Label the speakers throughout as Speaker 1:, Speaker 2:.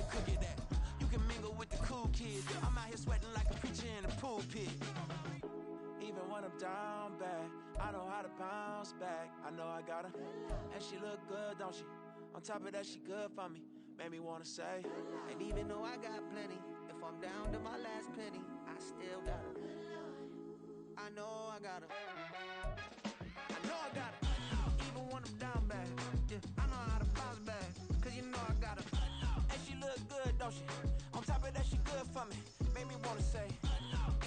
Speaker 1: you cook it at. You can mingle with the cool kids. I'm out here sweating like a preacher in the pulpit. Even when I'm down bad, I know how to bounce back. I know I got her, and she look good, don't she? On top of that, she good for me. Made me wanna say, and even though I got plenty, if I'm down to my last penny, I still got her. I know I got her. I know I got her. Even when I'm down bad, yeah, I know how to bounce back. Cause you know I got her. And she look good, don't she? On top of that, she good for me. Made me wanna say,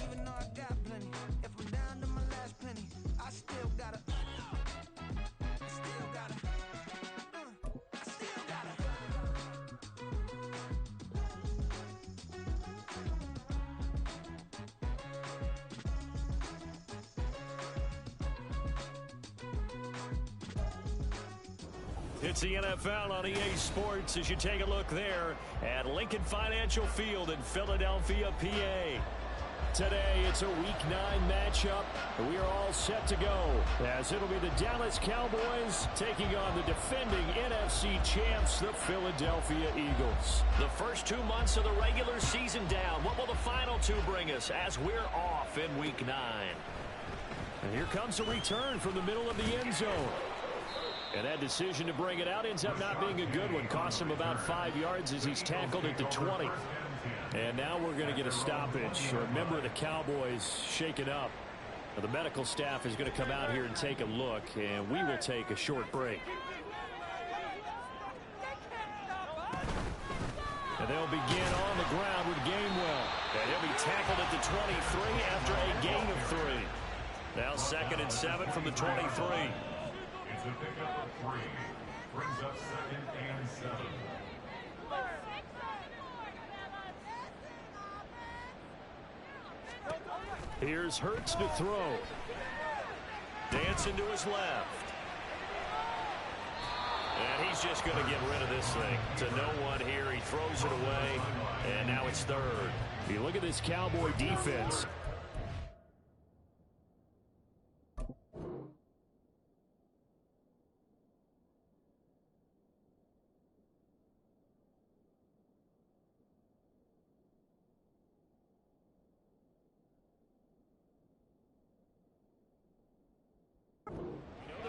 Speaker 1: even though I got plenty, if I'm down to my last penny, I still got her. I still got her. I still got her.
Speaker 2: It's the NFL on EA Sports as you take a look there at Lincoln Financial Field in Philadelphia, PA. Today, it's a Week 9 matchup. We are all set to go as it'll be the Dallas Cowboys taking on the defending NFC champs, the Philadelphia Eagles. The first 2 months of the regular season down. What will the final 2 bring us as we're off in Week 9? And here comes a return from the middle of the end zone. And that decision to bring it out ends up not being a good one. Costs him about 5 yards as he's tackled at the 20. And now we're going to get a stoppage. A member of the Cowboys shaken up. Now, the medical staff is going to come out here and take a look, and we will take a short break. And they'll begin on the ground with Gainwell. And he'll be tackled at the 23 after a gain of 3. Now 2nd and 7 from the 23.
Speaker 3: It's a pickup of 3. Brings up 2nd and 7.
Speaker 2: Here's Hurts to throw. Dancing to his left. And he's just going to get rid of this thing. To no one here. He throws it away. And now it's 3rd. You look at this Cowboy defense.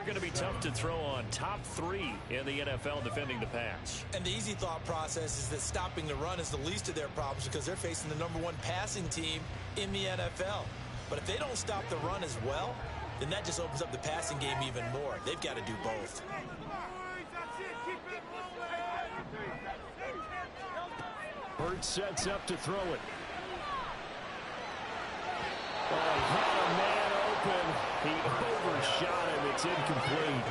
Speaker 2: Going to be tough to throw on. Top 3 in the NFL defending the pass.
Speaker 4: And the easy thought process is that stopping the run is the least of their problems because they're facing the #1 passing team in the NFL. But if they don't stop the run as well, then that just opens up the passing game even more. They've got to do both.
Speaker 2: Hurts sets up to throw it. Oh, he had a man open. He overshot him. It's incomplete.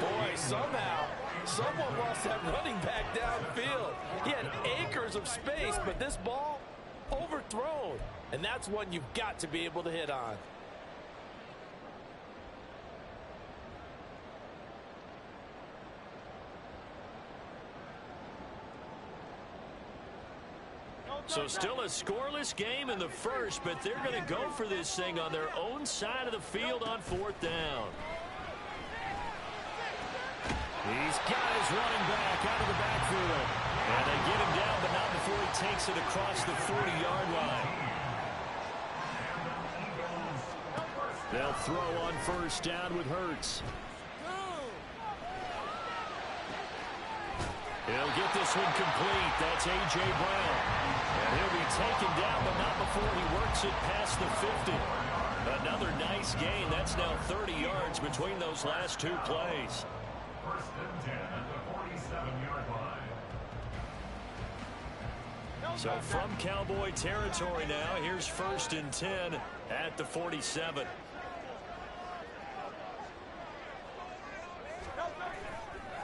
Speaker 4: Boy, somehow, someone lost that running back downfield. He had acres of space, but this ball overthrown. And that's one you've got to be able to hit on.
Speaker 2: So still a scoreless game in the first, but they're going to go for this thing on their own side of the field on 4th down. He's got his running back out of the backfield. And they get him down, but not before he takes it across the 40-yard line. They'll throw on 1st down with Hurts. He'll get this one complete. That's A.J. Brown. And he'll be taken down, but not before he works it past the 50. Another nice gain. That's now 30 yards between those last 2 plays.
Speaker 3: 1st and 10 at the 47-yard line.
Speaker 2: So from Cowboy territory now, here's 1st and 10 at the 47.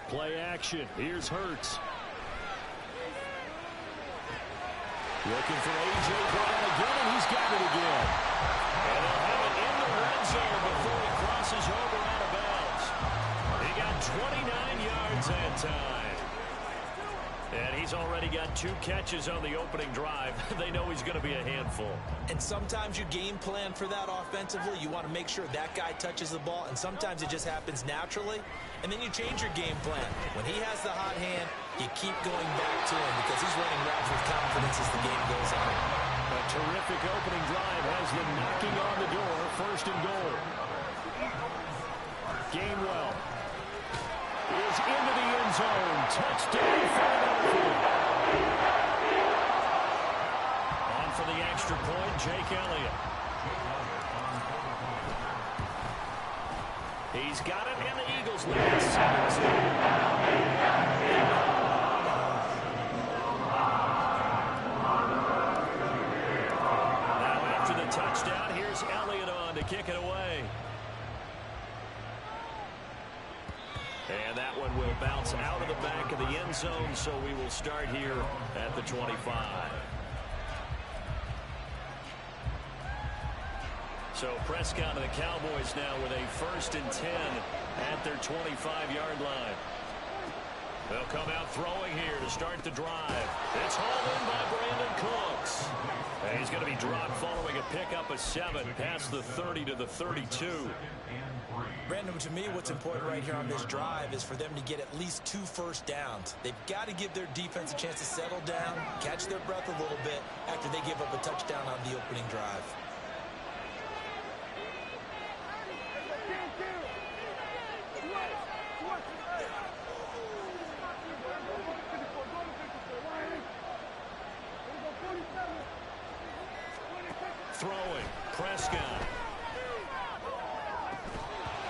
Speaker 2: Play action. Here's Hurts. Looking for A.J. Brown again, and he's got it again. And they'll have it in the red zone before he crosses over out of bounds. He got 29 yards that time. And he's He's already got 2 catches on the opening drive. They know he's going to be a handful.
Speaker 4: And sometimes you game plan for that offensively. You want to make sure that guy touches the ball, and sometimes it just happens naturally. And then you change your game plan. When he has the hot hand, you keep going back to him because he's running routes with confidence as the game goes on.
Speaker 2: A terrific opening drive has them knocking on the door. 1st and goal. Gainwell is into the end zone. Touchdown, Philadelphia. On for the extra point, Jake Elliott. He's got it, and the Eagles lead 17. Touchdown. Here's Elliott on to kick it away. And that one will bounce out of the back of the end zone, so we will start here at the 25. So Prescott and the Cowboys now with a 1st and 10 at their 25-yard line. They'll come out throwing here to start the drive. It's hauled in by Brandon Cooks. And he's going to be dropped following a pickup of 7 past the 30 to the 32.
Speaker 4: Brandon, to me, what's important right here on this drive is for them to get at least 2 first downs. They've got to give their defense a chance to settle down, catch their breath a little bit after they give up a touchdown on the opening drive.
Speaker 2: Throwing, Prescott.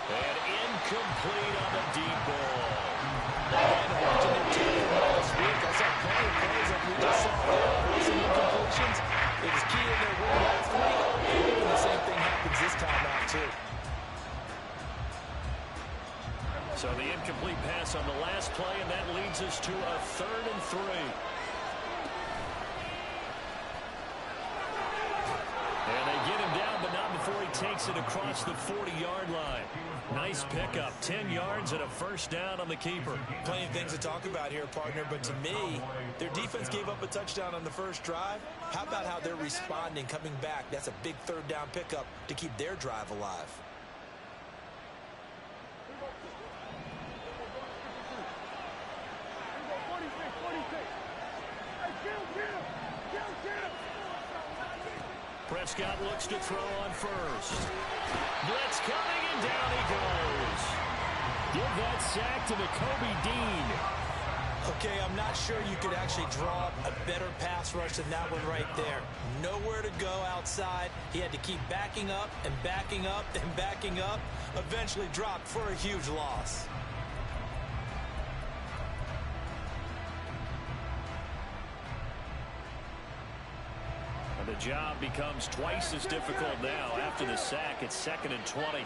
Speaker 2: And incomplete on the deep ball.
Speaker 4: And watching their team last week, I saw plenty of plays like we just saw there. Some incompletions. It was key in their win last week. And the same thing happens this time out, too.
Speaker 2: So the incomplete pass on the last play, and that leads us to a 3rd and 3. And they get him down, but not before he takes it across the 40-yard line. Nice pickup, 10 yards and a 1st down on the keeper.
Speaker 4: Plenty of things to talk about here, partner, but to me, their defense gave up a touchdown on the 1st drive. How about how they're responding, coming back? That's a big 3rd down pickup to keep their drive alive.
Speaker 2: Prescott looks to throw on 1st. Blitz coming, and down he goes. Give that sack to Nakobe Dean.
Speaker 4: Okay, I'm not sure you could actually draw up a better pass rush than that one right there. Nowhere to go outside. He had to keep backing up and backing up and backing up. Eventually dropped for a huge loss.
Speaker 2: The job becomes twice as difficult now. After the sack, it's 2nd and 20.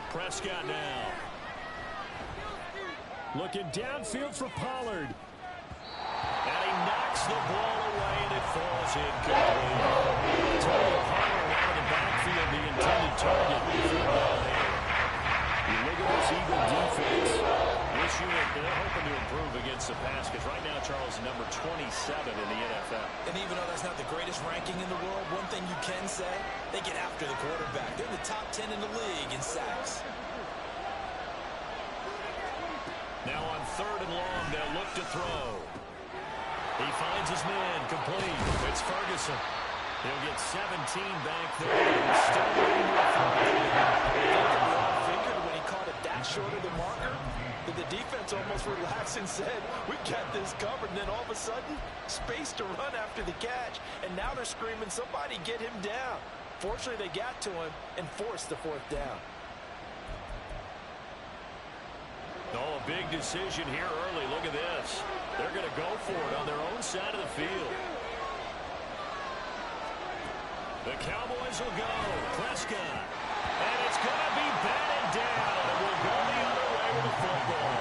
Speaker 2: Prescott now. Looking downfield for Pollard. And he knocks the ball away, and it falls incomplete. Tony Pollard out of the backfield, the intended target for the ball here. You look at this Eagle defense. This unit, they're hoping to improve against the pass, because right now, Charles, number 27 in the NFL.
Speaker 4: And even though that's not the greatest ranking in the world, one thing you can say, they get after the quarterback. They're in the top 10 in the league in sacks.
Speaker 2: Now on 3rd and long, they'll look to throw. He finds his man, complete. It's Ferguson. He'll get 17 back there. Still waiting to throw.
Speaker 4: When he caught it that short of the marker, that the defense almost relaxed and said, we got this covered. And then all of a sudden, space to run after the catch. And now they're screaming, somebody get him down. Fortunately, they got to him and forced the 4th down.
Speaker 2: Oh, a big decision here early. Look at this. They're going to go for it on their own side of the field. The Cowboys will go. Prescott. And it's going to be batted down. And we'll go the other way with the football.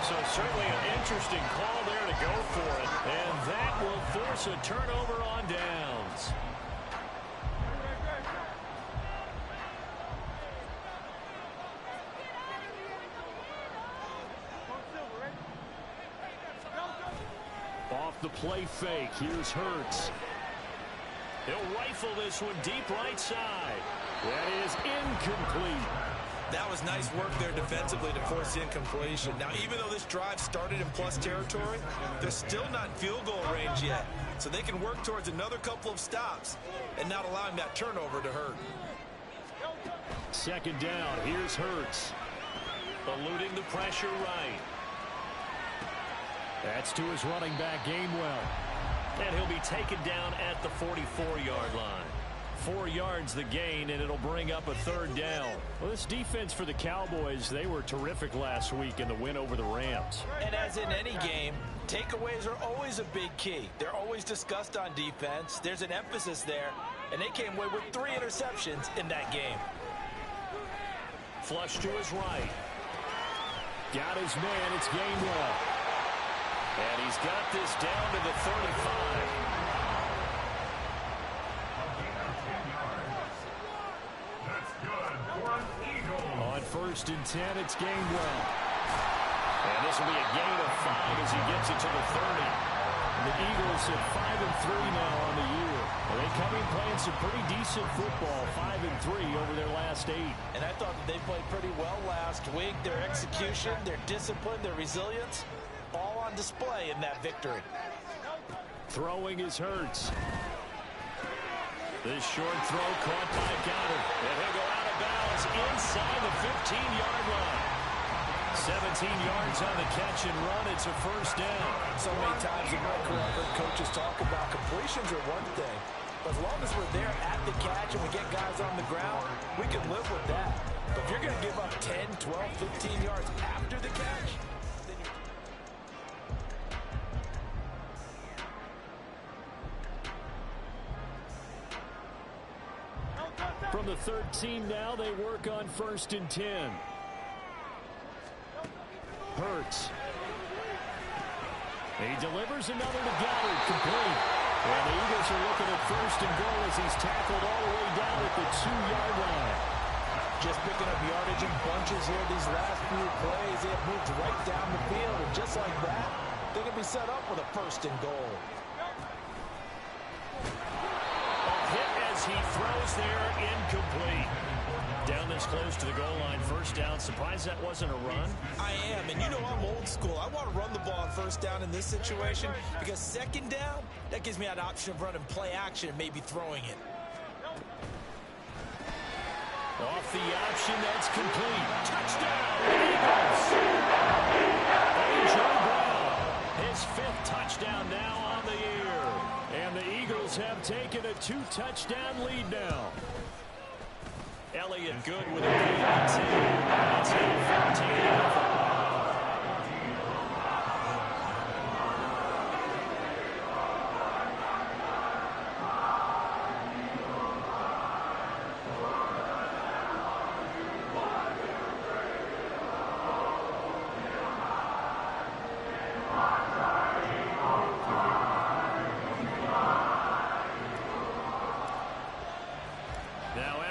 Speaker 2: So certainly an interesting call there to go for it. And that will force a turnover on downs. The play fake. Here's Hurts. He'll rifle this one deep right side. That is incomplete.
Speaker 4: That was nice work there defensively to force the incompletion. Now, even though this drive started in plus territory, they're still not in field goal range yet. So they can work towards another couple of stops and not allowing that turnover to hurt.
Speaker 2: Second down. Here's Hurts. Eluding the pressure right. That's to his running back, Gainwell. And he'll be taken down at the 44-yard line. 4 yards the gain, and it'll bring up a third down. Well, this defense for the Cowboys, they were terrific last week in the win over the Rams.
Speaker 4: And as in any game, takeaways are always a big key. They're always discussed on defense. There's an emphasis there, and they came away with 3 interceptions in that game.
Speaker 2: Flush to his right. Got his man. It's Gainwell. And he's got this down to the 35. On 1st and 10, it's Gainwell. And this will be a gain of 5 as he gets it to the 30. The Eagles at 5-3 now on the year. They come in playing some pretty decent football, 5-3 over their last 8.
Speaker 4: And I thought that they played pretty well last week. Their execution, their discipline, their resilience, all on display in that victory.
Speaker 2: Throwing is Hurts. This short throw caught by Goddard. And he'll go out of bounds inside the 15-yard line. 17 yards on the catch and run. It's a first down.
Speaker 4: So many times in my career, I've heard coaches talk about completions are one thing. But as long as we're there at the catch and we get guys on the ground, we can live with that. But if you're going to give up 10, 12, 15 yards after the catch, then you're...
Speaker 2: From the 13 now, they work on 1st and 10. Hurts. He delivers another to Goddard, complete. And the Eagles are looking at 1st and goal as he's tackled all the way down at the 2-yard line.
Speaker 4: Just picking up yardage in bunches here these last few plays. They have moved right down the field, and just like that, they can be set up with a 1st and goal.
Speaker 2: As he throws there, incomplete. Down this close to the goal line, 1st down. Surprised that wasn't a run?
Speaker 4: I am, and you know I'm old school. I want to run the ball on 1st down in this situation because 2nd down, that gives me an option of running play action and maybe throwing it.
Speaker 2: Off the option, that's complete. Touchdown, Eagles! A.J. Brown, his 5th touchdown now on the year. And the Eagles have taken a 2-touchdown lead now. Elliott good with a gain of 10. That's it, 14-0.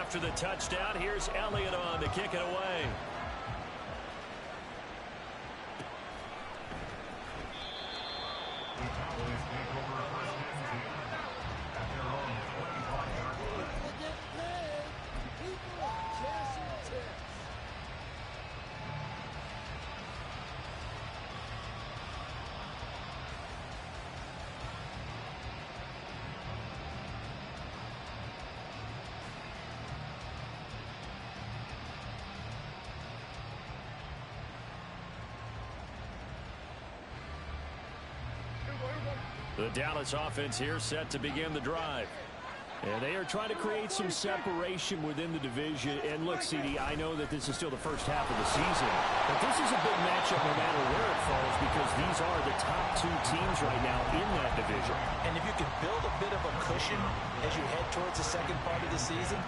Speaker 2: After the touchdown, here's Elliott on to kick it away. The Dallas offense here set to begin the drive. And they are trying to create some separation within the division. And look, CD, I know that this is still the first half of the season, but this is a big matchup no matter where it falls because these are the top 2 teams right now in that division.
Speaker 4: And if you can build a bit of a cushion as you head towards the second part of the season,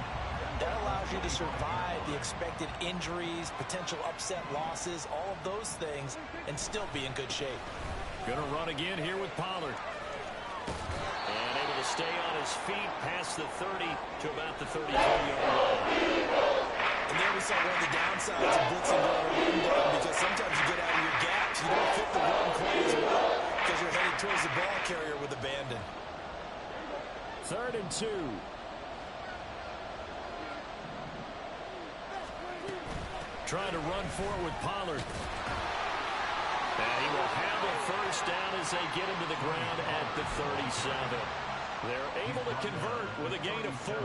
Speaker 4: that allows you to survive the expected injuries, potential upset losses, all of those things, and still be in good shape.
Speaker 2: Going to run again here with Pollard. And able to stay on his feet past the 30 to about the 32-yard line.
Speaker 4: And there we saw one of the downsides of blitzing going run down because sometimes you get out of your gaps. You don't fit the run quite as well because you're headed towards the ball carrier with abandon.
Speaker 2: 3rd and 2. Trying to run forward with Pollard. And he will have a first down as they get him to the ground at the 37. They're able to convert with a gain of 4.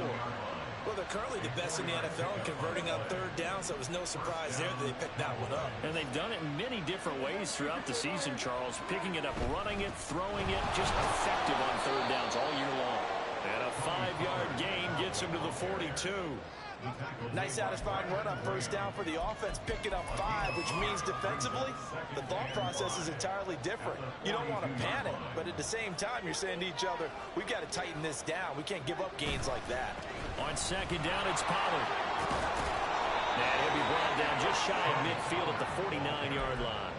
Speaker 4: Well, they're currently the best in the NFL in converting on 3rd down, so it was no surprise there that they picked that one up.
Speaker 2: And they've done it in many different ways throughout the season, Charles. Picking it up, running it, throwing it, just effective on 3rd downs all year long. And a 5-yard gain gets him to the 42.
Speaker 4: Nice satisfying run on 1st down for the offense, picking up 5, which means defensively, the thought process is entirely different. You don't want to panic, but at the same time, you're saying to each other, we've got to tighten this down. We can't give up gains like that.
Speaker 2: On 2nd down, it's Pollard. And he'll be brought down just shy of midfield at the 49-yard line.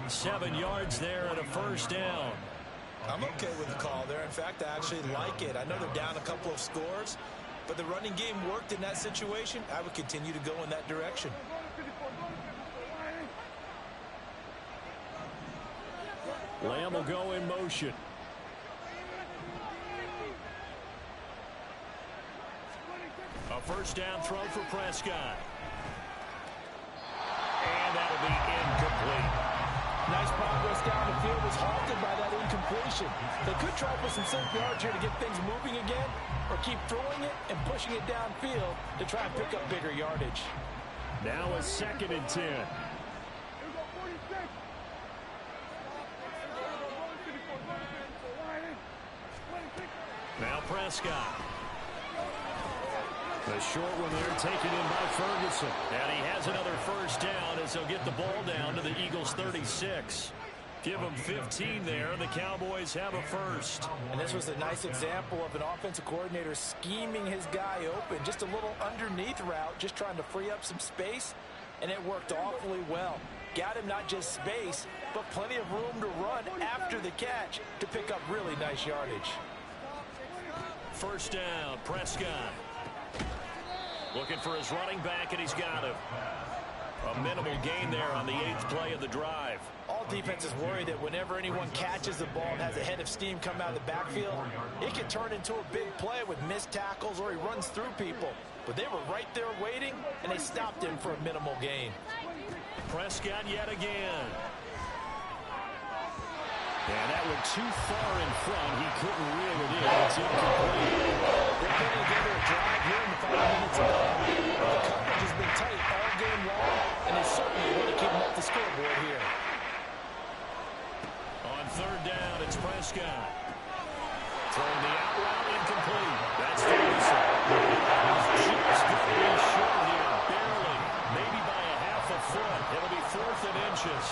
Speaker 2: 7 yards there and a first down.
Speaker 4: I'm okay with the call there. In fact, I actually like it. I know they're down a couple of scores, but the running game worked in that situation. I would continue to go in that direction.
Speaker 2: Lamb will go in motion. A first down throw for Prescott. And that'll be incomplete.
Speaker 4: Nice progress down the field, was halted by that incompletion. They could try for some safe yards here to get things moving again, or keep throwing it and pushing it downfield to try and pick up bigger yardage.
Speaker 2: Now a 2nd and 10. Now Prescott. The short one there taken in by Ferguson. And he has another first down as they'll get the ball down to the Eagles' 36. Give them 15 there, and the Cowboys have a first.
Speaker 4: And this was a nice example of an offensive coordinator scheming his guy open. Just a little underneath route, just trying to free up some space, and it worked awfully well. Got him not just space, but plenty of room to run after the catch to pick up really nice yardage.
Speaker 2: First down, Prescott. Looking for his running back, and he's got him. A minimal gain there on the 8th play of the drive.
Speaker 4: All defenses worry that whenever anyone catches the ball and has a head of steam come out of the backfield, it can turn into a big play with missed tackles or he runs through people. But they were right there waiting, and they stopped him for a minimal gain.
Speaker 2: Prescott yet again. And that went too far in front. He couldn't reel it in. It's incomplete.
Speaker 4: They're putting together a drive here in the 5 minutes of the coverage has been tight all game long, and they certainly want to keep them up the scoreboard here.
Speaker 2: On 3rd down, it's Prescott. Throwing the out route, incomplete. That's Ferguson. Just going short here, barely. Maybe by a half a foot. It'll be 4th and inches.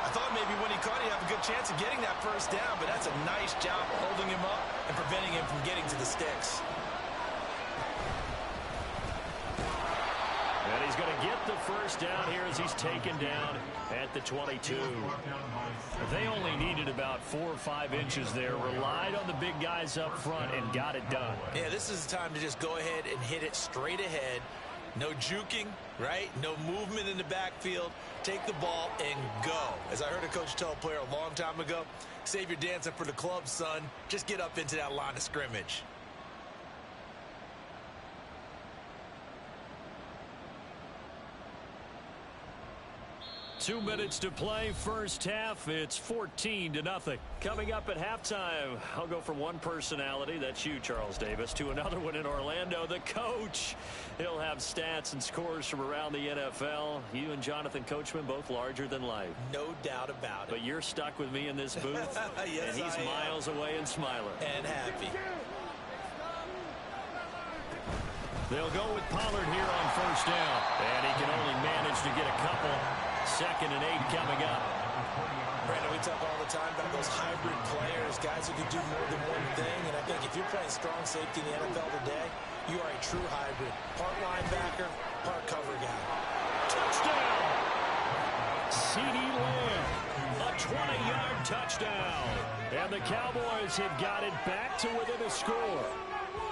Speaker 4: I thought maybe when he caught, he'd have a good chance of getting that first down, but that's a nice job holding him up and preventing him from getting to the sticks.
Speaker 2: And he's going to get the first down here as he's taken down at the 22. They only needed about 4 or 5 inches there, relied on the big guys up front, and got it done.
Speaker 4: Yeah, this is the time to just go ahead and hit it straight ahead. No juking, right? No movement in the backfield. Take the ball and go. As I heard a coach tell a player a long time ago, save your dancing for the club, son. Just get up into that line of scrimmage.
Speaker 2: Two minutes to play, first half. It's 14-0. Coming up at halftime, I'll go from one personality, that's you, Charles Davis, to another one in Orlando, the coach. He'll have stats and scores from around the NFL. You and Jonathan Coachman, both larger than life.
Speaker 4: No doubt about it.
Speaker 2: But you're stuck with me in this booth,
Speaker 4: yes,
Speaker 2: and he's miles away and smiling.
Speaker 4: And happy.
Speaker 2: They'll go with Pollard here on first down. And he can only manage to get a couple. 2nd and 8 coming up.
Speaker 4: Brandon, we talk all the time about those hybrid players, guys who can do more than one thing. And I think if you're playing strong safety in the NFL today, you are a true hybrid. Part linebacker, part cover guy.
Speaker 2: Touchdown! CeeDee Lamb. A 20-yard touchdown. And the Cowboys have got it back to within a score.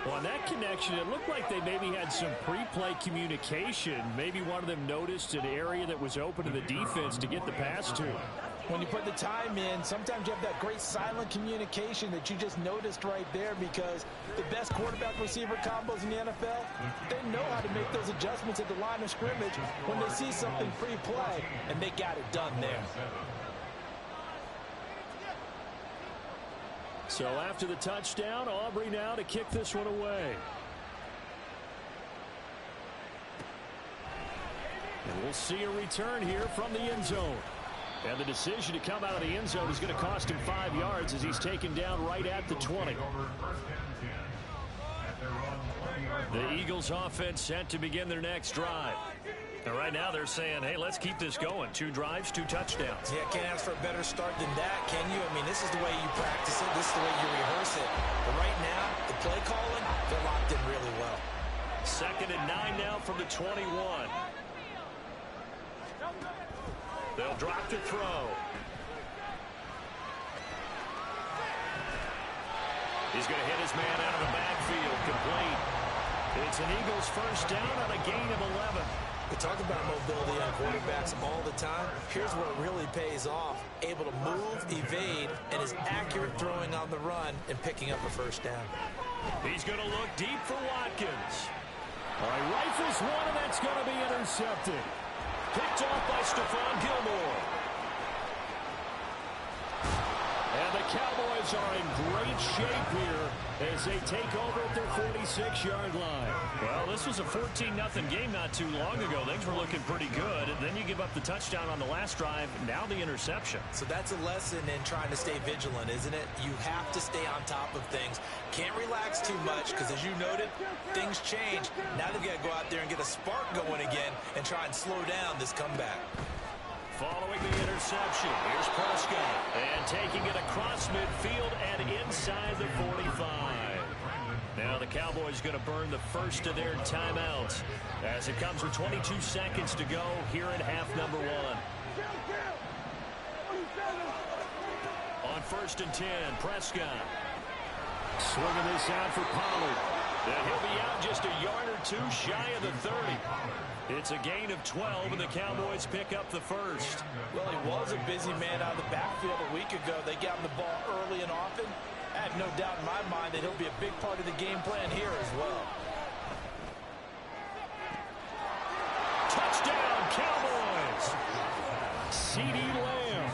Speaker 2: Well, on that connection, it looked like they maybe had some pre-play communication. Maybe one of them noticed an area that was open to the defense to get the pass to.
Speaker 4: When you put the time in, sometimes you have that great silent communication that you just noticed right there, because the best quarterback-receiver combos in the NFL, they know how to make those adjustments at the line of scrimmage when they see something pre-play, and they got it done there.
Speaker 2: So after the touchdown, Aubrey now to kick this one away. And we'll see a return here from the end zone. And the decision to come out of the end zone is going to cost him 5 yards as he's taken down right at the 20. The Eagles offense set to begin their next drive. And right now they're saying, hey, let's keep this going. 2 drives, 2 touchdowns.
Speaker 4: Yeah, can't ask for a better start than that, can you? I mean, this is the way you practice it. This is the way you rehearse it. But right now, the play calling, they're locked in really well.
Speaker 2: 2nd and 9 now from the 21. They'll drop to throw. He's going to hit his man out of the backfield. Complete. It's an Eagles first down on a gain of 11.
Speaker 4: We talk about mobility on quarterbacks all the time. Here's where it really pays off. Able to move, evade, and is accurate throwing on the run and picking up a first down.
Speaker 2: He's going to look deep for Watkins. All right, rifles one, and that's going to be intercepted. Picked off by Stephon Gilmore. And the Cowboys are in great shape here as they take over at their 46-yard line. Well, this was a 14-0 game not too long ago. Things were looking pretty good. And then you give up the touchdown on the last drive. Now the interception.
Speaker 4: So that's a lesson in trying to stay vigilant, isn't it? You have to stay on top of things. Can't relax too much because, as you noted, things change. Now they've got to go out there and get a spark going again and try and slow down this comeback.
Speaker 2: Following the interception, here's Prescott. And taking it across midfield and inside the 45. Now the Cowboys going to burn the first of their timeouts as it comes with 22 seconds to go here in half number 1. On 1st and 10, Prescott. Swinging this out for Pollard. And he'll be out just a yard or 2 shy of the 30. It's a gain of 12, and the Cowboys pick up the first.
Speaker 4: Well, he was a busy man out of the backfield a week ago. They got him the ball early and often. I have no doubt in my mind that he'll be a big part of the game plan here as well.
Speaker 2: Touchdown, Cowboys! CeeDee Lamb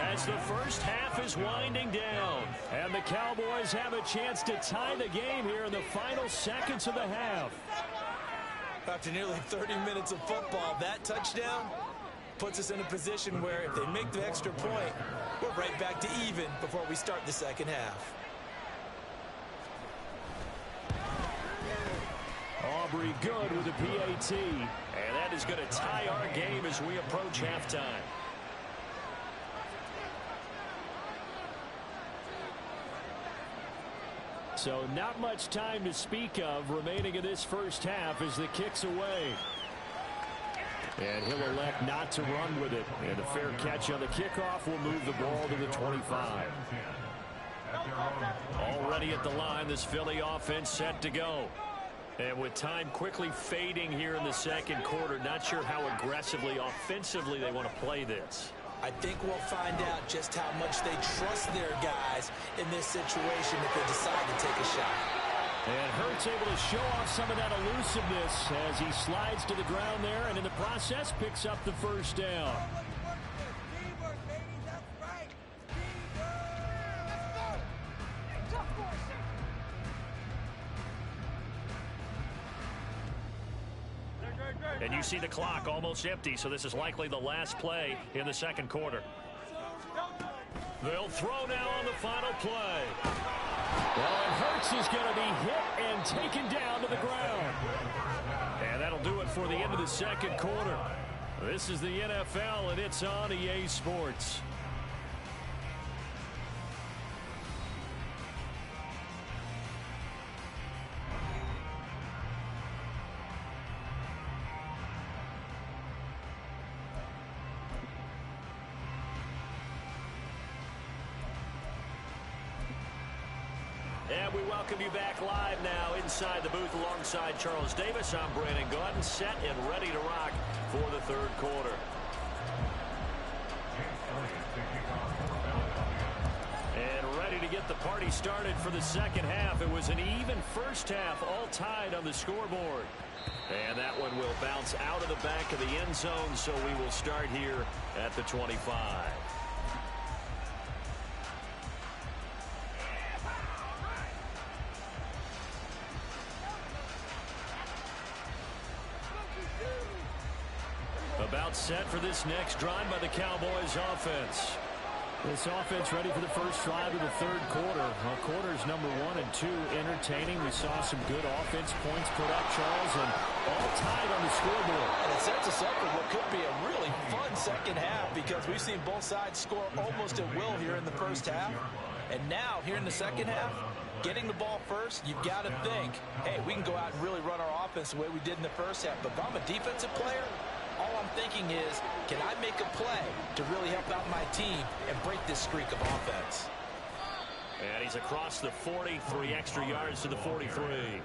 Speaker 2: as the first half is winding down. And the Cowboys have a chance to tie the game here in the final seconds of the half.
Speaker 4: After nearly 30 minutes of football, that touchdown puts us in a position where if they make the extra point, we're right back to even before we start the second half.
Speaker 2: Aubrey good with the PAT. And that is going to tie our game as we approach halftime. So not much time to speak of remaining in this first half as the kick's away. And he'll elect not to run with it. And a fair catch on the kickoff will move the ball to the 25. Already at the line, this Philly offense set to go. And with time quickly fading here in the second quarter, not sure how aggressively, offensively they want to play this.
Speaker 4: I think we'll find out just how much they trust their guys in this situation if they decide to take a shot.
Speaker 2: And Hurts able to show off some of that elusiveness as he slides to the ground there, and in the process picks up the first down. And you see the clock almost empty, so this is likely the last play in the second quarter. They'll throw now on the final play. Well, and Hurts is going to be hit and taken down to the ground. And that'll do it for the end of the second quarter. This is the NFL, and it's on EA Sports. And we welcome you back live now inside the booth alongside Charles Davis. I'm Brandon Gaudin, set and ready to rock for the third quarter. And ready to get the party started for the second half. It was an even first half, all tied on the scoreboard. And that one will bounce out of the back of the end zone, so we will start here at the 25. About set for this next drive by the Cowboys offense.
Speaker 5: This offense ready for the first drive of the third quarter. Quarters number 1 and 2 entertaining. We saw some good offense points put up, Charles, and all tied on the scoreboard.
Speaker 4: And it sets us up for what could be a really fun second half because we've seen both sides score almost at will here in the first half. And now, here in the second half, getting the ball first, you've got to think, hey, we can go out and really run our offense the way we did in the first half. But if I'm a defensive player, all I'm thinking is, can I make a play to really help out my team and break this streak of offense?
Speaker 2: And he's across the 40, 3 extra yards to the 43.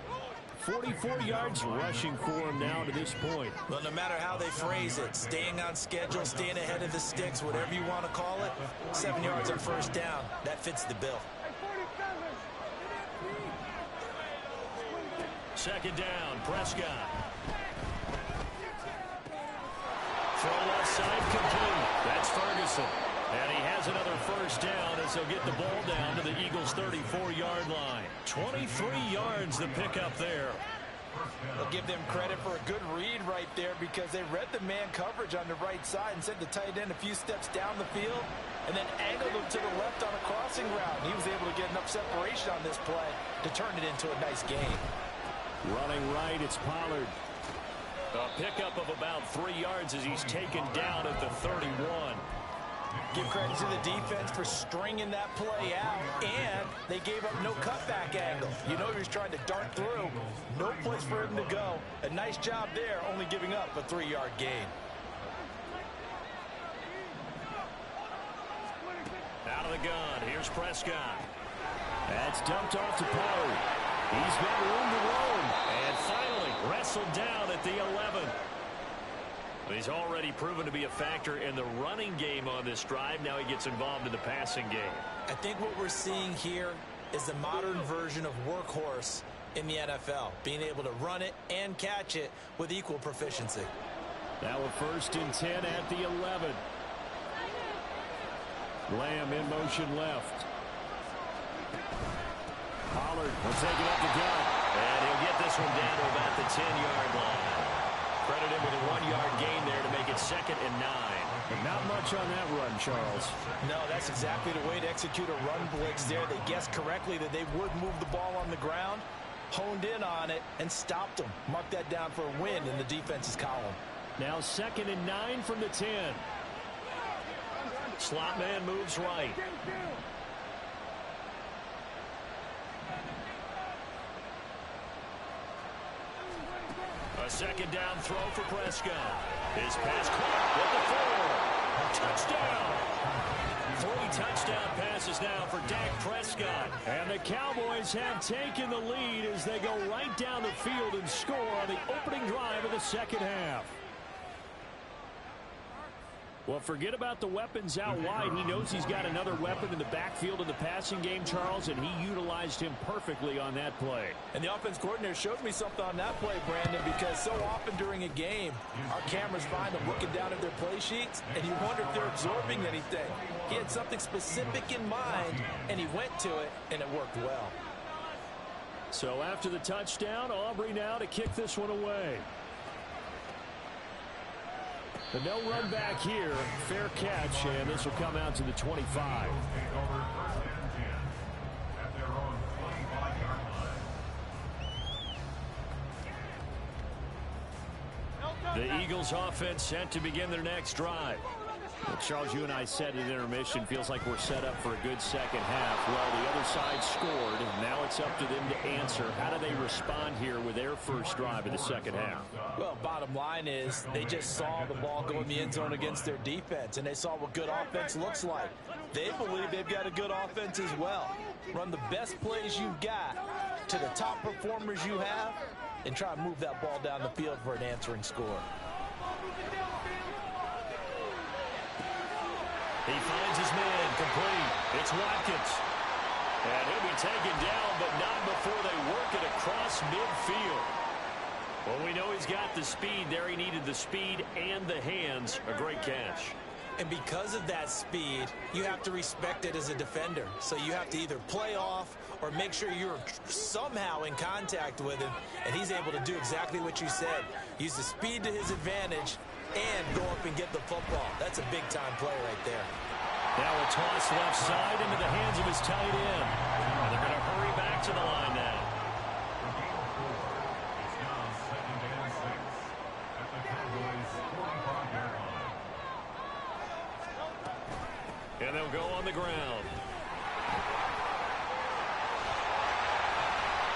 Speaker 5: 44 yards rushing for him now to this point.
Speaker 4: Well, no matter how they phrase it, staying on schedule, staying ahead of the sticks, whatever you want to call it, 7 yards on first down, that fits the bill.
Speaker 2: Second down, Prescott. Throw left side complete. That's Ferguson. And he has another first down as he'll get the ball down to the Eagles' 34-yard line. 23 yards the pickup there.
Speaker 4: I'll give them credit for a good read right there because they read the man coverage on the right side and sent the tight end a few steps down the field and then angled him to the left on a crossing route. He was able to get enough separation on this play to turn it into a nice gain.
Speaker 5: Running right, it's Pollard.
Speaker 2: A pickup of about 3 yards as he's taken down at the 31.
Speaker 4: Give credit to the defense for stringing that play out, and they gave up no cutback angle. You know he was trying to dart through. No place for him to go. A nice job there, only giving up a 3-yard gain.
Speaker 2: Out of the gun, here's Prescott.
Speaker 5: That's dumped off to Pollard. He's got room to roam.
Speaker 2: And finally wrestled down at the 11. He's already proven to be a factor in the running game on this drive. Now he gets involved in the passing game.
Speaker 4: I think what we're seeing here is the modern version of workhorse in the NFL, being able to run it and catch it with equal proficiency.
Speaker 5: Now a 1st and 10 at the 11. Lamb in motion left. Pollard will take it up the gut.
Speaker 2: And he'll get this one down to about the 10-yard line. Credit him with a 1-yard gain there to make it 2nd and 9.
Speaker 5: But not much on that run, Charles.
Speaker 4: No, that's exactly the way to execute a run blitz there. They guessed correctly that they would move the ball on the ground, honed in on it, and stopped them. Mark that down for a win in the defense's column.
Speaker 5: Now 2nd and 9 from the 10.
Speaker 2: Slot man moves right. A 2nd down throw for Prescott. His pass caught with the 4. A touchdown. 3 touchdown passes now for Dak Prescott.
Speaker 5: And the Cowboys have taken the lead as they go right down the field and score on the opening drive of the second half. Well, forget about the weapons out wide. He knows he's got another weapon in the backfield of the passing game, Charles, and he utilized him perfectly on that play.
Speaker 4: And the offense coordinator showed me something on that play, Brandon, because so often during a game, our cameras find them looking down at their play sheets, and you wonder if they're absorbing anything. He had something specific in mind, and he went to it, and it worked well.
Speaker 5: So after the touchdown, Aubrey now to kick this one away. But no run back here. Fair catch, and this will come out to the 25.
Speaker 2: The Eagles offense set to begin their next drive.
Speaker 5: Well, Charles, you and I said at intermission, feels like we're set up for a good second half. Well, the other side scored, and now it's up to them to answer. How do they respond here with their first drive of the second half?
Speaker 4: Well, bottom line is they just saw the ball go in the end zone against their defense, and they saw what good offense looks like. They believe they've got a good offense as well. Run the best plays you've got to the top performers you have, and try to move that ball down the field for an answering score.
Speaker 2: He finds his man complete. It's Watkins. And he'll be taken down, but not before they work it across midfield. Well, we know he's got the speed there. He needed the speed and the hands. A great catch.
Speaker 4: And because of that speed, you have to respect it as a defender. So you have to either play off or make sure you're somehow in contact with him. And he's able to do exactly what you said. Use the speed to his advantage and go up and get the football. That's a big-time play right there.
Speaker 2: Now a toss left side into the hands of his tight end. And they're going to hurry back to the line now.
Speaker 3: It's now 2nd and 6 at the Cowboys' 45-yard line.
Speaker 2: And they'll go on the ground.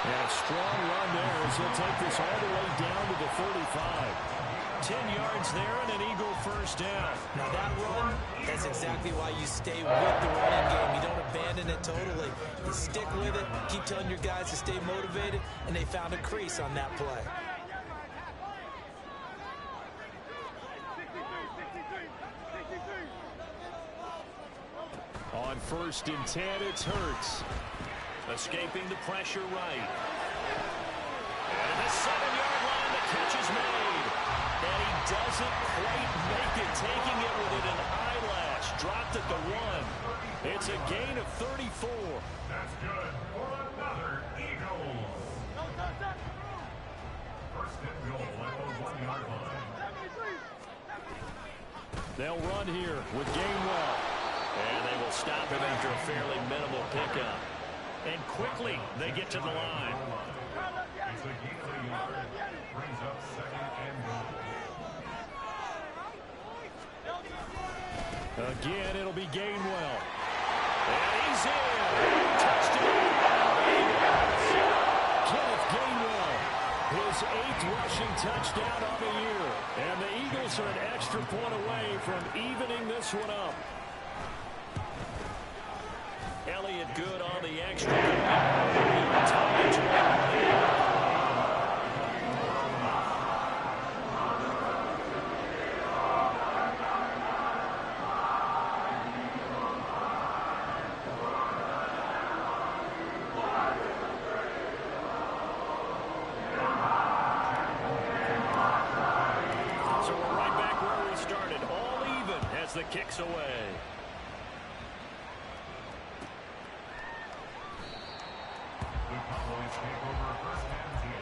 Speaker 5: And a strong run there as he'll take this all the way down to the 35.
Speaker 2: 10 yards there and an Eagle first down.
Speaker 4: Now that run, that's exactly why you stay with the running game. You don't abandon it totally. You stick with it, keep telling your guys to stay motivated, and they found a crease on that play.
Speaker 2: On 1st and 10, it's Hurts. Escaping the pressure right. And at the 7-yard line, the catch is made. And he doesn't quite make it, taking it within an eyelash. Dropped at the 1. It's a gain of 34.
Speaker 3: That's good for another Eagles. 1st and goal at the 1-yard line.
Speaker 2: They'll run here with Gainwell. And they will stop him after a fairly minimal pickup. And quickly, they get to the line.
Speaker 3: It's a gain of a yard. Brings up 2nd and goal.
Speaker 2: Again, it'll be Gainwell. And he's in. Touchdown. Kenneth Gainwell, his 8th rushing touchdown of the year. And the Eagles are an extra point away from evening this one up. Elliott good on the extra. So we're right back where we started, all even as the kick's away.
Speaker 3: The Cowboys take over 1st and 10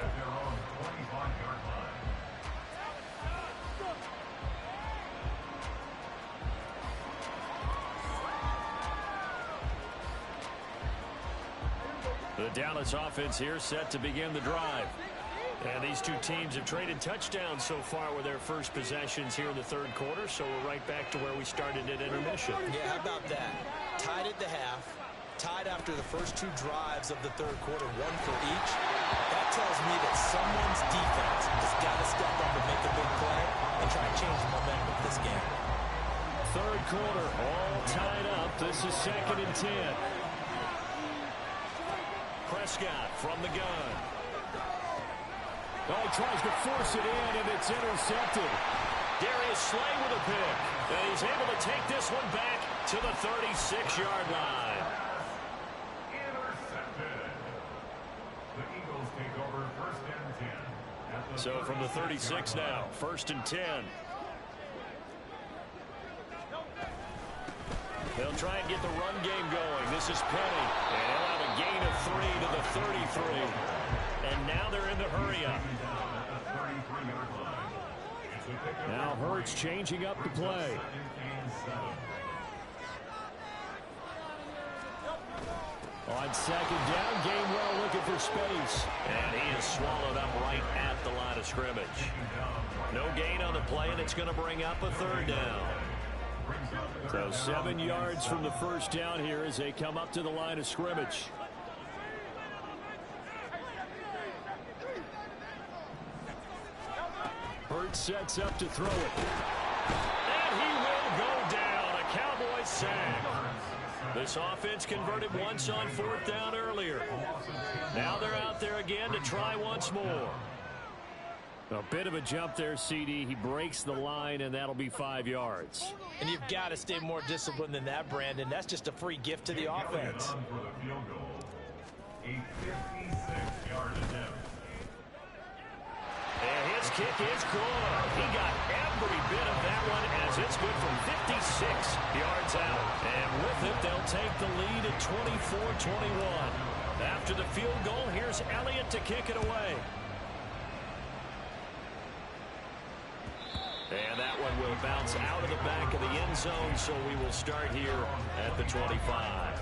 Speaker 3: at their own 25-yard line.
Speaker 2: The Dallas offense here set to begin the drive. And these two teams have traded touchdowns so far with their first possessions here in the 3rd quarter, so we're right back to where we started at intermission.
Speaker 4: Yeah, how about that? Tied at the half, tied after the first 2 drives of the 3rd quarter, 1 for each. That tells me that someone's defense has got to step up and make a big play and try and change the momentum of this game.
Speaker 2: 3rd quarter, all tied up. This is 2nd and 10. Prescott from the gun. Oh, he tries to force it in, and it's intercepted. Darius Slay with a pick. And he's able to take this one back to the 36-yard line.
Speaker 3: Intercepted. The Eagles take over 1st and 10 at the
Speaker 2: So from the 36 now, 1st and 10. They'll try and get the run game going. This is Penny. And he'll have a gain of 3 to the 33. And now they're in the hurry-up.
Speaker 5: Now Hurts changing up the play. On 2nd down, Gainwell looking for space.
Speaker 2: And he is swallowed up right at the line of scrimmage. No gain on the play, and it's going to bring up a 3rd down.
Speaker 5: So 7 yards from the first down here as they come up to the line of scrimmage. Hurts sets up to throw it.
Speaker 2: And he will go down. A Cowboys sack. This offense converted once on 4th down earlier. Now they're out there again to try once more.
Speaker 5: A bit of a jump there, CD. He breaks the line, and that'll be 5 yards.
Speaker 4: And you've got to stay more disciplined than that, Brandon. That's just a free gift to the offense.
Speaker 3: A 56-yard attempt.
Speaker 2: And his kick is good. He got every bit of that one as it's good from 56 yards out. And with it, they'll take the lead at 24-21. After the field goal, here's Elliott to kick it away. And that one will bounce out of the back of the end zone, so we will start here at the 25.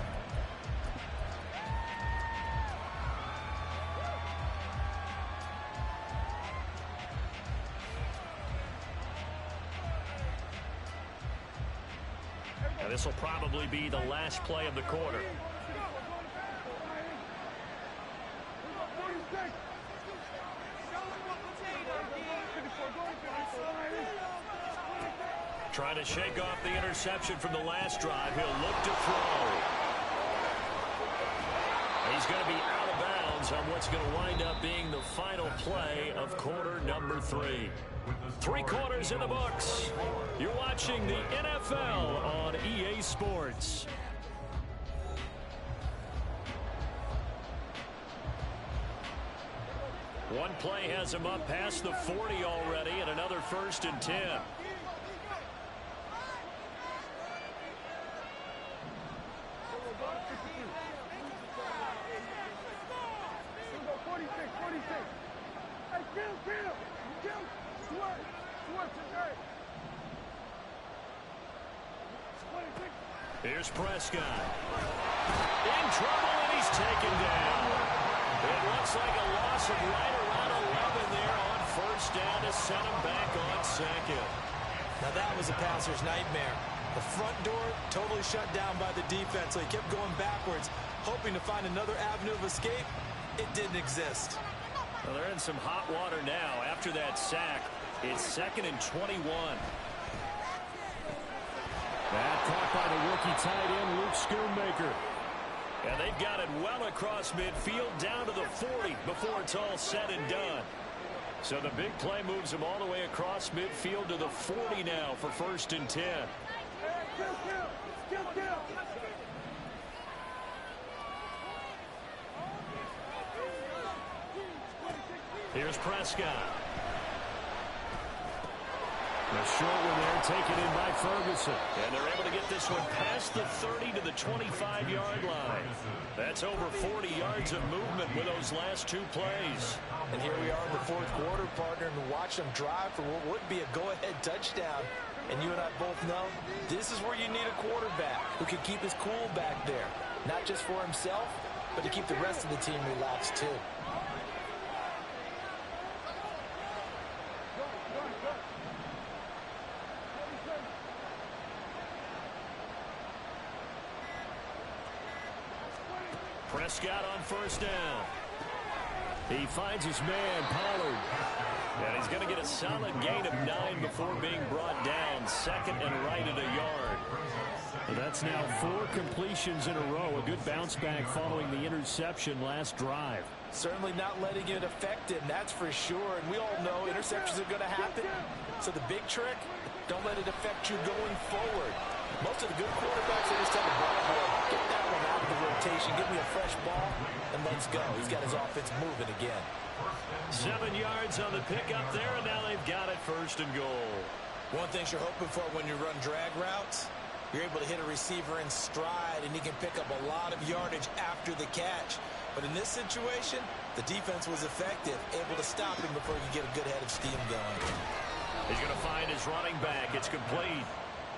Speaker 2: Now this will probably be the last play of the quarter. Trying to shake off the interception from the last drive. He'll look to throw. He's going to be out of bounds on what's going to wind up being the final play of quarter number 3. 3 quarters in the books. You're watching the NFL on EA Sports. One play has him up past the 40 already, and another 1st and 10. Here's Prescott. In trouble, and he's taken down. It looks like a loss of right around 11 there on 1st down to send him back on 2nd.
Speaker 4: Now that was a passer's nightmare. The front door totally shut down by the defense, so he kept going backwards, hoping to find another avenue of escape. It didn't exist.
Speaker 2: Well, they're in some hot water now. After that sack, it's 2nd and 21.
Speaker 5: That caught by the rookie tight end, Luke Schoonmaker.
Speaker 2: And they've got it well across midfield down to the 40 before it's all said and done. So the big play moves them all the way across midfield to the 40 now for 1st and 10. Here's Prescott.
Speaker 5: The short one there taken in by Ferguson.
Speaker 2: And they're able to get this one past the 30 to the 25-yard line. That's over 40 yards of movement with those last 2 plays.
Speaker 4: And here we are in the 4th quarter, partner, and watch them drive for what would be a go-ahead touchdown. And you and I both know this is where you need a quarterback who can keep his cool back there. Not just for himself, but to keep the rest of the team relaxed too.
Speaker 2: Prescott on 1st down. He finds his man, Pollard. And he's going to get a solid gain of 9 before being brought down. 2nd and right at a yard.
Speaker 5: And that's now 4 completions in a row. A good bounce back following the interception last drive.
Speaker 4: Certainly not letting it affect him, that's for sure. And we all know interceptions are going to happen. So the big trick, don't let it affect you going forward. Most of the good quarterbacks, they just tell the ball boy, get that one out of the rotation, give me a fresh ball, and let's go. He's got his offense moving again.
Speaker 2: 7 yards on the pickup there, and now they've got it 1st and goal.
Speaker 4: One thing you're hoping for when you run drag routes, you're able to hit a receiver in stride, and he can pick up a lot of yardage after the catch. But in this situation, the defense was effective, able to stop him before he could get a good head of steam going.
Speaker 2: He's going to find his running back. It's complete.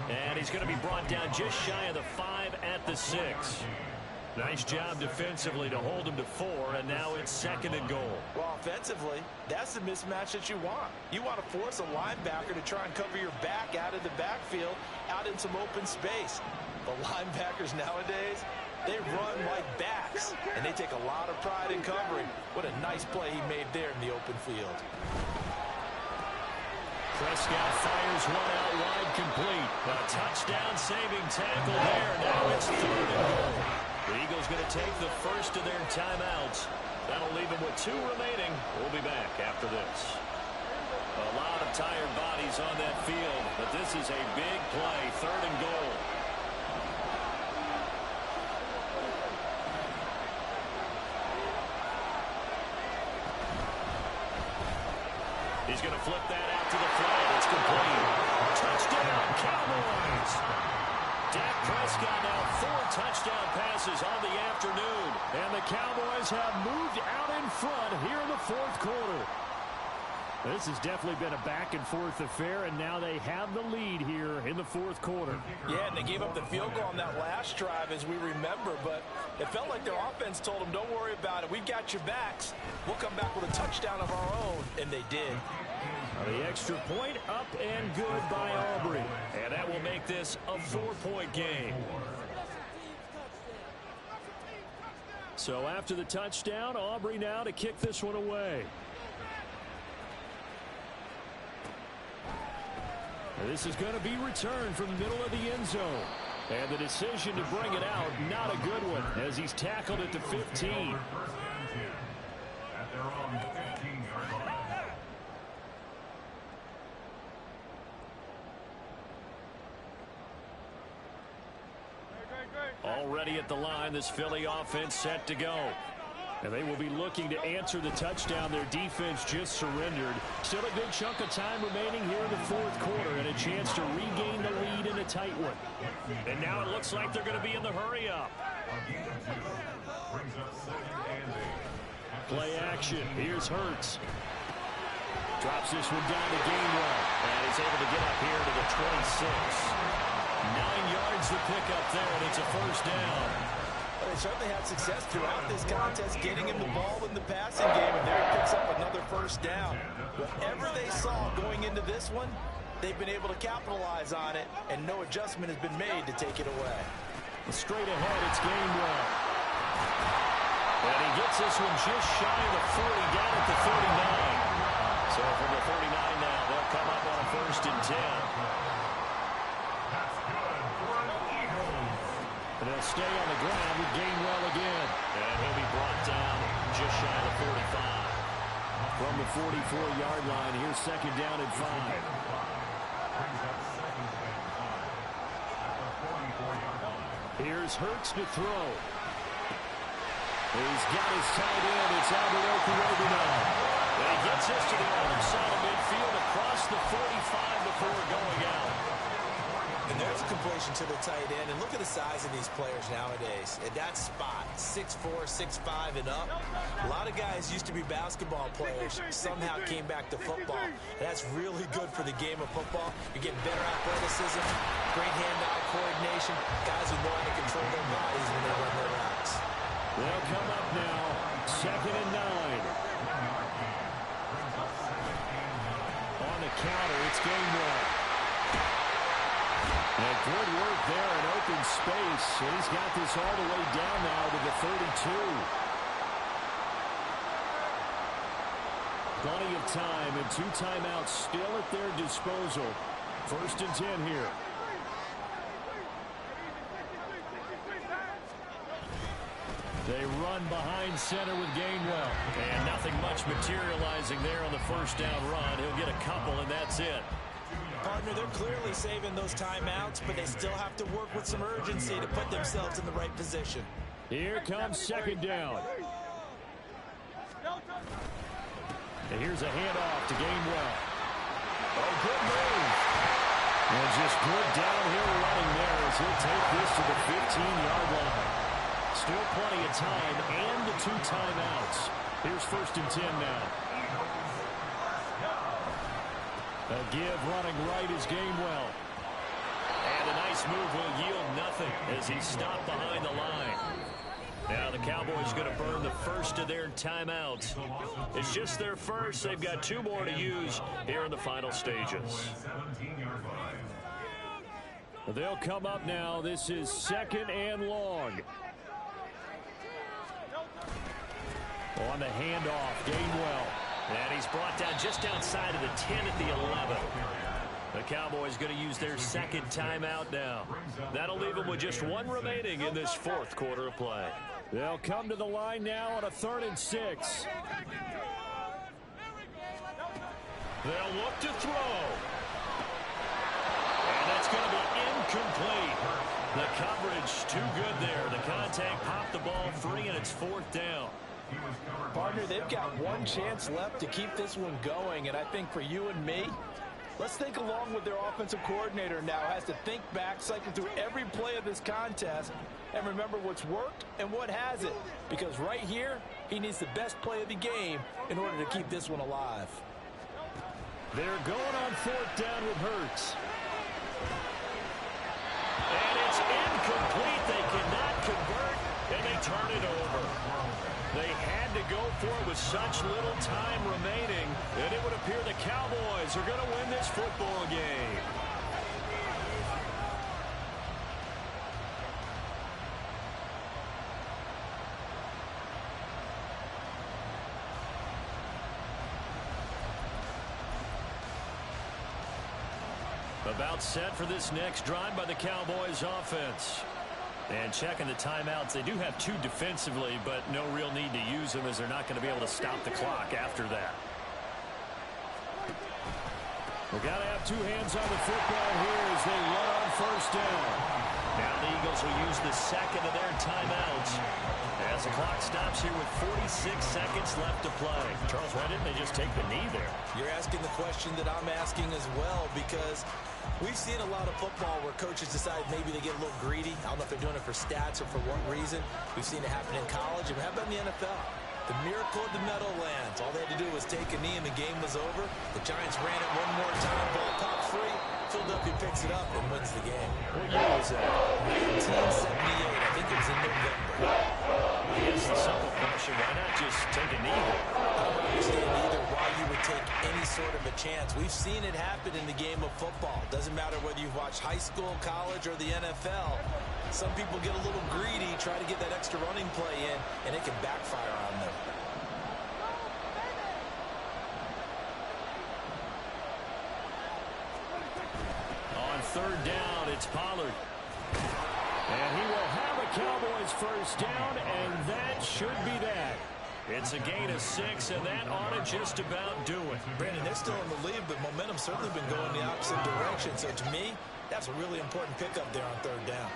Speaker 2: And he's going to be brought down just shy of the 5 at the 6. Nice job defensively to hold him to 4, and now it's 2nd and goal.
Speaker 4: Well, offensively, that's the mismatch that you want. You want to force a linebacker to try and cover your back out of the backfield, out in some open space. The linebackers nowadays, they run like backs, and they take a lot of pride in covering. What a nice play he made there in the open field.
Speaker 2: Prescott fires one out wide, complete. A touchdown-saving tackle there. Now it's 3rd and goal. The Eagles going to take the first of their timeouts. That'll leave them with 2 remaining. We'll be back after this. A lot of tired bodies on that field, but this is a big play, 3rd and goal. He's going to flip that out to the flat. It's complete. Touchdown, Cowboys. Dak Prescott now 4 touchdown passes on the afternoon.
Speaker 5: And the Cowboys have moved out in front here in the 4th quarter. This has definitely been a back-and-forth affair, and now they have the lead here in the 4th quarter.
Speaker 4: Yeah, and they gave up the field goal on that last drive, as we remember, but it felt like their offense told them, don't worry about it. We've got your backs. We'll come back with a touchdown of our own, and they did.
Speaker 5: The extra point up and good by Aubrey.
Speaker 2: And that will make this a 4-point game.
Speaker 5: So after the touchdown, Aubrey now to kick this one away. This is going to be returned from the middle of the end zone. And the decision to bring it out, not a good one, as he's tackled at the 15.
Speaker 3: At their own 15-yard line.
Speaker 2: Already at the line, this Philly offense set to go.
Speaker 5: And they will be looking to answer the touchdown their defense just surrendered. Still a good chunk of time remaining here in the 4th quarter, and a chance to regain the lead in a tight one.
Speaker 2: And now it looks like they're going to be in the hurry-up.
Speaker 5: Play action. Here's Hurts. Drops this one down to Gainwell.
Speaker 2: And he's able to get up here to the 26. 9 yards to pick up there, and it's a 1st down.
Speaker 4: Well, they certainly had success throughout this contest, getting him the ball in the passing game, and there he picks up another 1st down. Whatever they saw going into this one, they've been able to capitalize on it, and no adjustment has been made to take it away.
Speaker 5: Straight ahead, it's Gainwell.
Speaker 2: And he gets this one just shy of the 40, down at the 39. So from the 39 now, they'll come up on a 1st and 10.
Speaker 5: And they'll stay on the ground with Gainwell again.
Speaker 2: And he'll be brought down just shy of the 45.
Speaker 5: From the 44-yard line, here's 2nd down and 5. Here's Hurts to throw. He's got his tight end. It's Albert Okurobinon.
Speaker 2: And he gets this to the other side of midfield across the 45 before going out.
Speaker 4: And there's a completion to the tight end. And look at the size of these players nowadays. At that spot, 6'4", 6'5", and up. A lot of guys used to be basketball players, somehow came back to football. And that's really good for the game of football. You're getting better athleticism, great hand-eye coordination. Guys who know how to control their bodies when they run their routes.
Speaker 5: They'll come up now, 2nd and 9. On the counter, it's Gainwell. And good work there in open space. And he's got this all the way down now to the 32. Plenty of time and 2 timeouts still at their disposal. 1st and 10 here. They run behind center with Gainwell.
Speaker 2: And nothing much materializing there on the 1st down run. He'll get a couple, and that's it.
Speaker 4: Partner, they're clearly saving those timeouts, but they still have to work with some urgency to put themselves in the right position.
Speaker 5: Here comes 2nd down. And here's a handoff to Gainwell. Oh, good move. And just good downhill running there as he'll take this to the 15-yard line. Still plenty of time and the 2 timeouts. Here's 1st and 10 now. A give running right is Gainwell.
Speaker 2: And a nice move will yield nothing as he's stopped behind the line. Now the Cowboys going to burn the first of their timeouts. It's just their first. They've got 2 more to use here in the final stages.
Speaker 5: They'll come up now. This is 2nd and long. On the handoff, Gainwell.
Speaker 2: And he's brought down just outside of the 10 at the 11. The Cowboys going to use their 2nd timeout now. That'll leave them with just 1 remaining in this 4th quarter of play.
Speaker 5: They'll come to the line now on a 3rd and 6.
Speaker 2: They'll look to throw. And that's going to be incomplete. The coverage too good there. The contact popped the ball free, and it's 4th down.
Speaker 4: Partner, they've got one chance left to keep this one going, and I think for you and me, let's think along with their offensive coordinator now. Has to think back, cycle through every play of this contest, and remember what's worked and what hasn't. Because right here, he needs the best play of the game in order to keep this one alive.
Speaker 2: They're going on 4th down with Hurts. And it's incomplete. They cannot convert, and they turn it over. They had to go for it with such little time remaining, and it would appear the Cowboys are going to win this football game. About set for this next drive by the Cowboys offense. And checking the timeouts, they do have 2 defensively, but no real need to use them as they're not going to be able to stop the clock after that. We've got to have 2 hands on the football here as they run on 1st down. Now the Eagles will use the second of their timeouts as the clock stops here with 46 seconds left to play. Charles, why didn't they just take the knee there?
Speaker 4: You're asking the question that I'm asking as well, because we've seen a lot of football where coaches decide maybe they get a little greedy. I don't know if they're doing it for stats or for what reason. We've seen it happen in college, and how about in the NFL? The miracle of the Meadowlands. All they had to do was take a knee, and the game was over. The Giants ran it one more time, ball popped free. Philadelphia picks it up and wins the game.
Speaker 2: What year was that?
Speaker 4: 1978. I think it was in November.
Speaker 2: I guess the simple question, why not just take a knee there?
Speaker 4: I don't understand either why you would take any sort of a chance. We've seen it happen in the game of football. Doesn't matter whether you've watched high school, college, or the NFL. Some people get a little greedy, try to get that extra running play in, and it can backfire on them.
Speaker 2: On 3rd down, it's Pollard. And he will have a Cowboys 1st down, and that should be that. It's a gain of 6, and that ought to just about do it.
Speaker 4: Brandon, they're still in the lead, but momentum's certainly been going the opposite direction. So to me, that's a really important pickup there on 3rd down.